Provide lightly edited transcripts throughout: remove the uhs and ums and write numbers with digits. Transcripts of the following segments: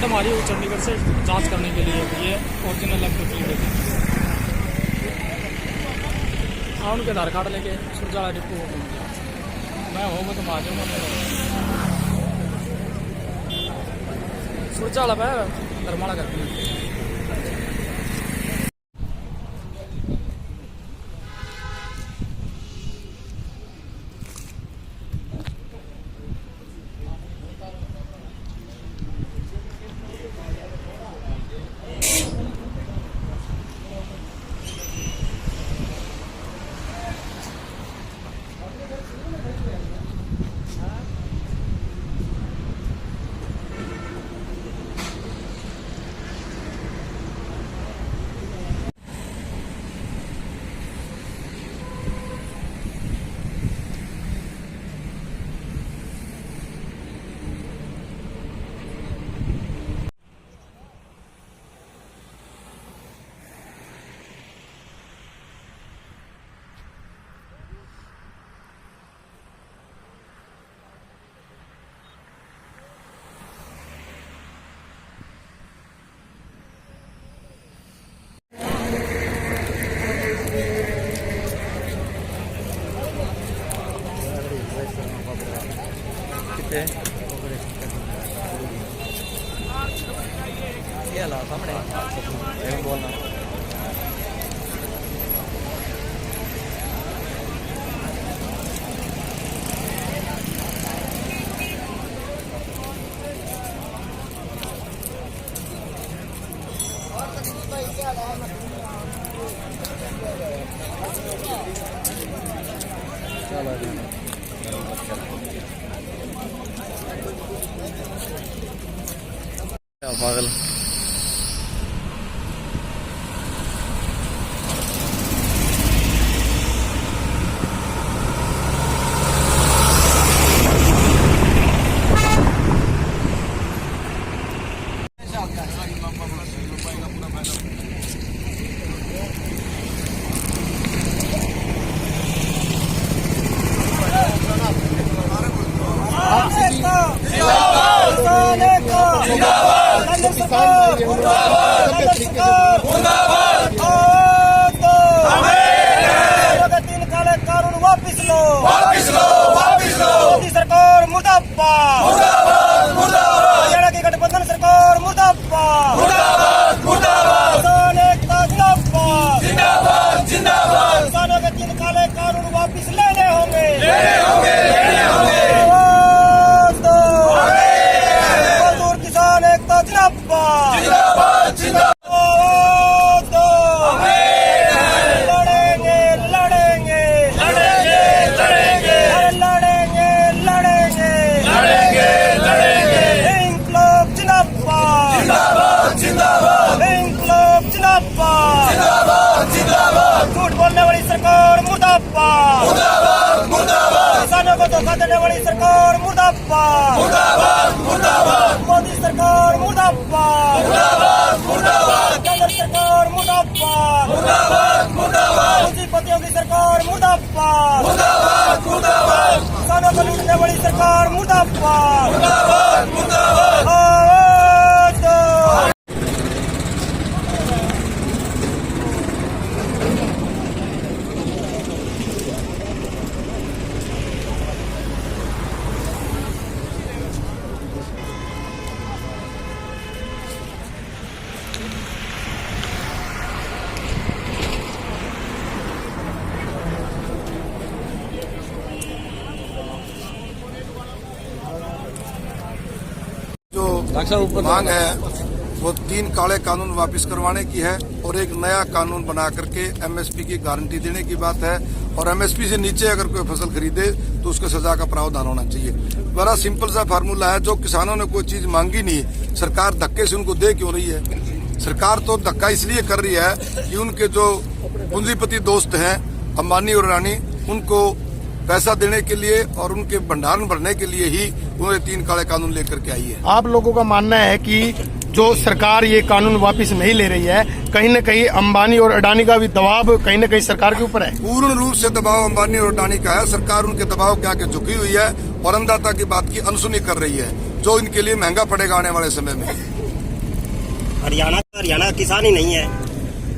Madam आ रही है चंडीगढ़ से जांच करने के लिए। ये ओरिजिनल लैपटॉप लेके हाँ उनके आधार कार्ड लेके सुरजाला डिपो मैं हूँ तो आ जाऊँगा। सुरजाला पे धर्माला करती है। सामने बोलना पागल वापिस लो मोदी सरकार मुर्दाबाद हरियाणा की गठबंधन सरकार मुर्दाबाद किसान एकता जिंदाबाद किसानों के 3 काले कानून वापिस लेने होंगे मजदूर किसान एकता जिंदाबाद झूठ बोलने वाली सरकार मुर्दाबाद किसानों को धोखा देने वाली सरकार मुर्दाबाद मोदी सरकार मुर्दाबाद केंद्र सरकार मुर्दाबाद पूंजीपतियों की सरकार मुर्दाबाद किसानों को लूटने वाली सरकार मुर्दाबाद। जो मांग है वो 3 काले कानून वापस करवाने की है और एक नया कानून बना करके एमएसपी की गारंटी देने की बात है। और एमएसपी से नीचे अगर कोई फसल खरीदे तो उसके सजा का प्रावधान होना चाहिए। बड़ा सिंपल सा फार्मूला है। जो किसानों ने कोई चीज मांगी नहीं, सरकार धक्के से उनको दे क्यों रही है? सरकार तो धक्का इसलिए कर रही है कि उनके जो पूंजीपति दोस्त हैं अंबानी और अडानी, उनको पैसा देने के लिए और उनके भंडारण भरने के लिए ही उन्होंने 3 काले कानून लेकर के आई है। आप लोगों का मानना है कि जो सरकार ये कानून वापस नहीं ले रही है, कहीं न कहीं अंबानी और अडानी का भी दबाव कहीं न कहीं सरकार के ऊपर है? पूर्ण रूप से दबाव अंबानी और अडानी का है। सरकार उनके दबाव के आगे झुकी हुई है और अन्नदाता की बात की अनसुनी कर रही है, जो इनके लिए महंगा पड़ेगा आने वाले समय में। हरियाणा किसान ही नहीं है।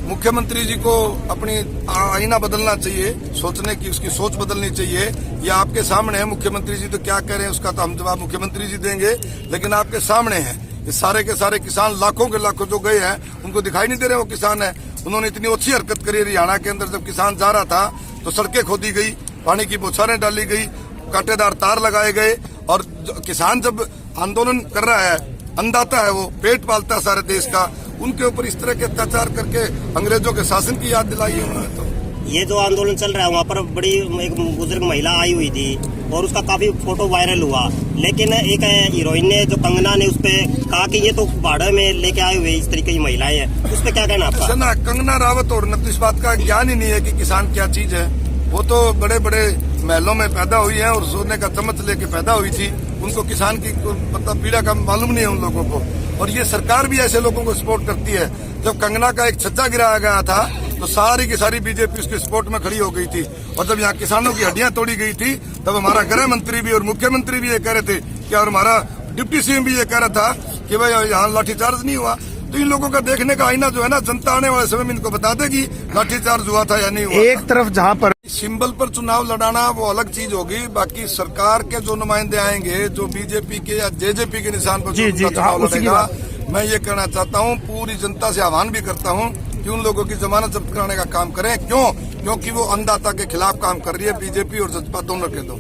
मुख्यमंत्री जी को अपनी आईना बदलना चाहिए, सोचने की उसकी सोच बदलनी चाहिए। ये आपके सामने है, मुख्यमंत्री जी तो क्या कह रहे हैं उसका तो हम जवाब मुख्यमंत्री जी देंगे, लेकिन आपके सामने है ये सारे के सारे किसान लाखों के लाखों जो गए हैं उनको दिखाई नहीं दे रहे वो किसान है। उन्होंने इतनी अच्छी हरकत करी हरियाणा के अंदर, जब किसान जा रहा था तो सड़कें खोदी गई, पानी की बौछारें डाली गई, कांटेदार तार लगाए गए। और किसान जब आंदोलन कर रहा है, अन्नदाता है, वो पेट पालता है सारे देश का, उनके ऊपर इस तरह के अत्याचार करके अंग्रेजों के शासन की याद दिलाई है उन्होंने। तो ये जो आंदोलन चल रहा है वहाँ पर बड़ी एक बुजुर्ग महिला आई हुई थी और उसका काफी फोटो वायरल हुआ, लेकिन एक हीरोइन ने जो कंगना ने उस पर कहा कि ये तो भाड़े में लेके आए हुए इस तरीके की महिलाएं हैं, उस पर क्या कहना आपका? ना कंगना रावत और न तो इस बात का ज्ञान ही नहीं है कि किसान क्या चीज है। वो तो बड़े बड़े महलों में पैदा हुई है और सोने का चम्मच लेके पैदा हुई थी, उनको किसान की मतलब पीड़ा का मालूम नहीं है उन लोगों को। और ये सरकार भी ऐसे लोगों को सपोर्ट करती है। जब कंगना का एक छज्जा गिराया गया था तो सारी की सारी बीजेपी उसके सपोर्ट में खड़ी हो गई थी, और जब यहाँ किसानों की हड्डियां तोड़ी गई थी तब हमारा गृह मंत्री भी और मुख्यमंत्री भी ये कह रहे थे कि, और हमारा डिप्टी सीएम भी ये कह रहा था कि भाई यहाँ लाठीचार्ज नहीं हुआ। तो इन लोगों का देखने का आईना जो है ना, जनता आने वाले समय में इनको बता देगी लाठीचार्ज हुआ था या नहीं हुआ। एक तरफ जहां पर सिंबल पर चुनाव लड़ाना वो अलग चीज होगी, बाकी सरकार के जो नुमाइंदे आएंगे जो बीजेपी के या जेजेपी के निशान पर चुनाव लड़ेगा, मैं ये कहना चाहता हूँ, पूरी जनता से आह्वान भी करता हूँ कि उन लोगों की जमानत जब्त कराने का काम करें। क्योंकि वो अन्नदाता के खिलाफ काम कर रही है बीजेपी और जजपा दोनों के दो।